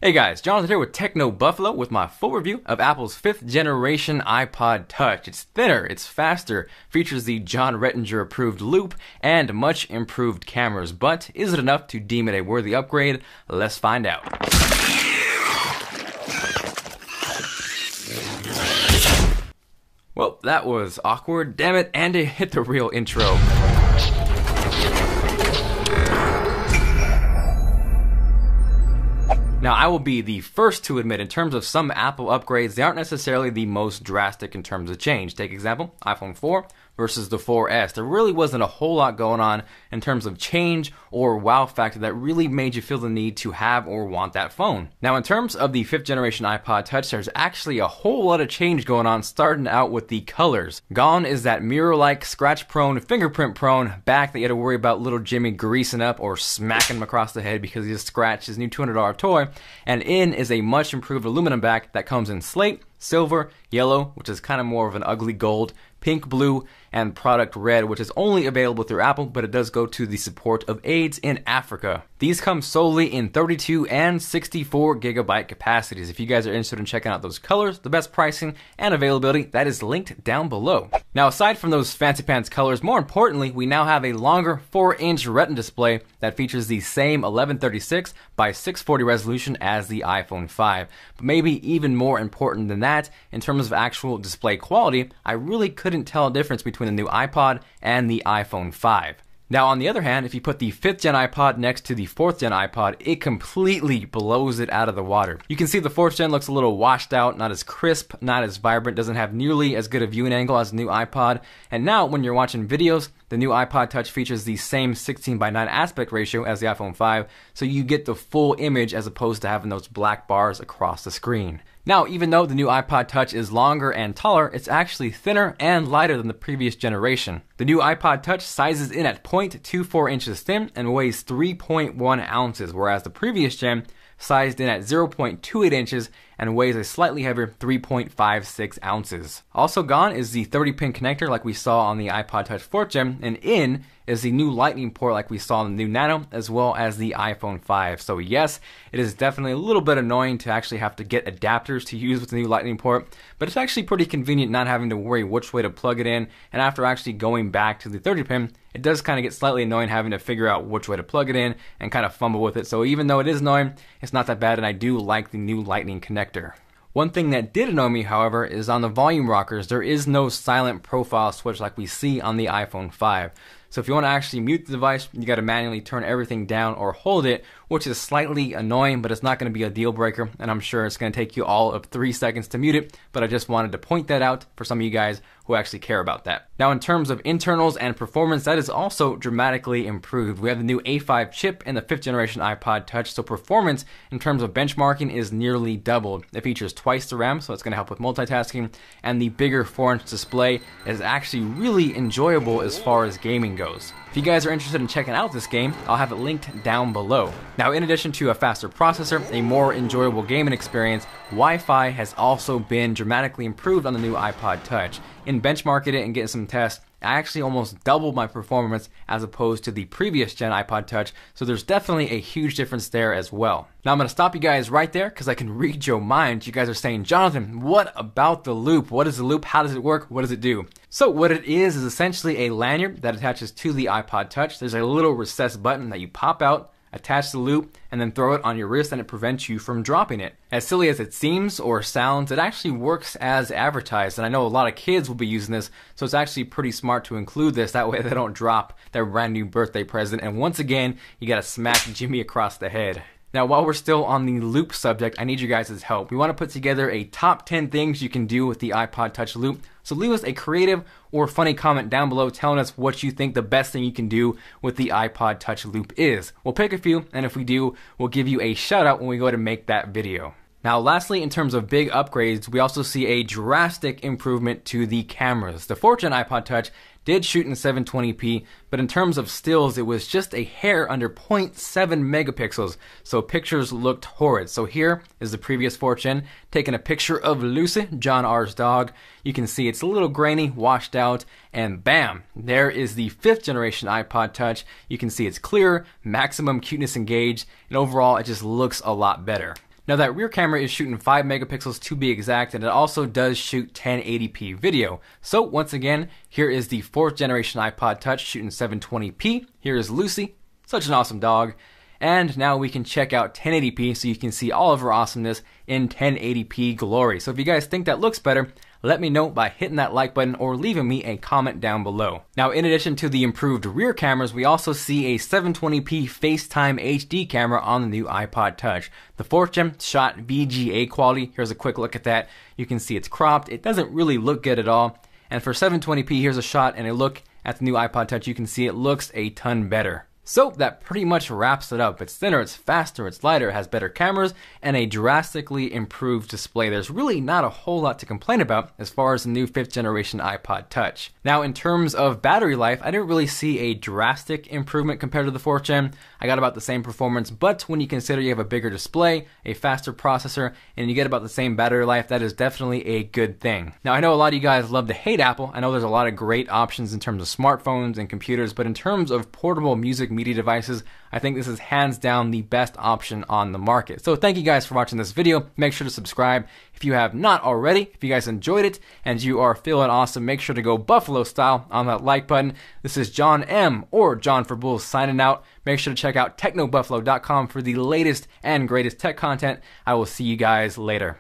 Hey guys, Jonathan here with Techno Buffalo with my full review of Apple's 5th generation iPod Touch. It's thinner, it's faster, features the John Rettinger approved loop, and much improved cameras. But is it enough to deem it a worthy upgrade? Let's find out. Well, that was awkward, damn it, and it hit the real intro. Now, I will be the first to admit, in terms of some Apple upgrades, they aren't necessarily the most drastic in terms of change. Take example, iPhone 4 versus the 4S. There really wasn't a whole lot going on in terms of change or wow factor that really made you feel the need to have or want that phone. Now, in terms of the 5th generation iPod Touch, there's actually a whole lot of change going on, starting out with the colors. Gone is that mirror-like, scratch-prone, fingerprint-prone back that you had to worry about little Jimmy greasing up or smacking him across the head because he just scratched his new $200 toy. And in is a much improved aluminum back that comes in slate, silver, yellow, which is kind of more of an ugly gold, pink, blue, and product red, which is only available through Apple, but it does go to the support of AIDS in Africa. These come solely in 32 and 64 gigabyte capacities. If you guys are interested in checking out those colors, the best pricing and availability, that is linked down below. Now, aside from those fancy pants colors, more importantly, we now have a longer 4-inch Retina display that features the same 1136 by 640 resolution as the iPhone 5. But maybe even more important than that, in terms of actual display quality, I really couldn't tell a difference between the new iPod and the iPhone 5. Now, on the other hand, if you put the 5th gen iPod next to the 4th gen iPod, it completely blows it out of the water. You can see the 4th gen looks a little washed out, not as crisp, not as vibrant, doesn't have nearly as good a viewing angle as the new iPod. And now, when you're watching videos, the new iPod Touch features the same 16:9 aspect ratio as the iPhone 5, so you get the full image as opposed to having those black bars across the screen. Now, even though the new iPod Touch is longer and taller, it's actually thinner and lighter than the previous generation. The new iPod Touch sizes in at 0.24 inches thin and weighs 3.1 ounces, whereas the previous gen sized in at 0.28 inches and weighs a slightly heavier 3.56 ounces. Also gone is the 30-pin connector like we saw on the iPod Touch 4th gen, and in is the new Lightning port like we saw on the new Nano, as well as the iPhone 5. So yes, it is definitely a little bit annoying to actually have to get adapters to use with the new Lightning port, but it's actually pretty convenient not having to worry which way to plug it in, and after actually going back to the 30-pin, it does kind of get slightly annoying having to figure out which way to plug it in and kind of fumble with it. So even though it is annoying, it's not that bad, and I do like the new Lightning connector. One thing that did annoy me, however, is on the volume rockers, there is no silent profile switch like we see on the iPhone 5. So if you want to actually mute the device, you got to manually turn everything down or hold it, which is slightly annoying, but it's not going to be a deal breaker, and I'm sure it's going to take you all of 3 seconds to mute it, but I just wanted to point that out for some of you guys who actually care about that. Now, in terms of internals and performance, that is also dramatically improved. We have the new A5 chip in the 5th generation iPod Touch, so performance in terms of benchmarking is nearly doubled. It features twice the RAM, so it's going to help with multitasking, and the bigger 4-inch display is actually really enjoyable as far as gaming goes. If you guys are interested in checking out this game, I'll have it linked down below. Now, in addition to a faster processor, a more enjoyable gaming experience, Wi-Fi has also been dramatically improved on the new iPod Touch. In benchmarking it and getting some tests, I actually almost doubled my performance as opposed to the previous gen iPod Touch, so there's definitely a huge difference there as well. Now I'm going to stop you guys right there because I can read your mind. You guys are saying, Jonathan, what about the loop? What is the loop? How does it work? What does it do? So what it is essentially a lanyard that attaches to the iPod Touch. There's a little recessed button that you pop out, attach the loop, and then throw it on your wrist, and it prevents you from dropping it. As silly as it seems or sounds, it actually works as advertised, and I know a lot of kids will be using this, so it's actually pretty smart to include this. That way they don't drop their brand new birthday present, and once again, you gotta smack Jimmy across the head. Now, while we're still on the loop subject, I need you guys' help. We want to put together a top 10 things you can do with the iPod Touch loop. So leave us a creative or funny comment down below telling us what you think the best thing you can do with the iPod Touch loop is. We'll pick a few, and if we do, we'll give you a shout out when we go to make that video. Now, lastly, in terms of big upgrades, we also see a drastic improvement to the cameras. The 4th gen iPod Touch did shoot in 720p, but in terms of stills, it was just a hair under 0.7 megapixels, so pictures looked horrid. So here is the previous 4th gen, taking a picture of Lucy, John R's dog. You can see it's a little grainy, washed out, and bam, there is the 5th generation iPod Touch. You can see it's clear, maximum cuteness engaged, and overall it just looks a lot better. Now that rear camera is shooting 5 megapixels to be exact, and it also does shoot 1080p video. So once again, here is the 4th generation iPod Touch shooting 720p. Here is Lucy, such an awesome dog. And now we can check out 1080p so you can see all of her awesomeness in 1080p glory. So if you guys think that looks better, let me know by hitting that like button or leaving me a comment down below. Now, in addition to the improved rear cameras, we also see a 720p FaceTime HD camera on the new iPod Touch. The 4th gen shot VGA quality. Here's a quick look at that. You can see it's cropped. It doesn't really look good at all. And for 720p, here's a shot and a look at the new iPod Touch. You can see it looks a ton better. So that pretty much wraps it up. It's thinner, it's faster, it's lighter, it has better cameras, and a drastically improved display. There's really not a whole lot to complain about as far as the new 5th generation iPod Touch. Now, in terms of battery life, I didn't really see a drastic improvement compared to the 4th gen. I got about the same performance, but when you consider you have a bigger display, a faster processor, and you get about the same battery life, that is definitely a good thing. Now, I know a lot of you guys love to hate Apple. I know there's a lot of great options in terms of smartphones and computers, but in terms of portable music media devices, I think this is hands down the best option on the market. So thank you guys for watching this video. Make sure to subscribe if you have not already. If you guys enjoyed it and you are feeling awesome, make sure to go Buffalo style on that like button. This is John M. or John for Bulls signing out. Make sure to check out technobuffalo.com for the latest and greatest tech content. I will see you guys later.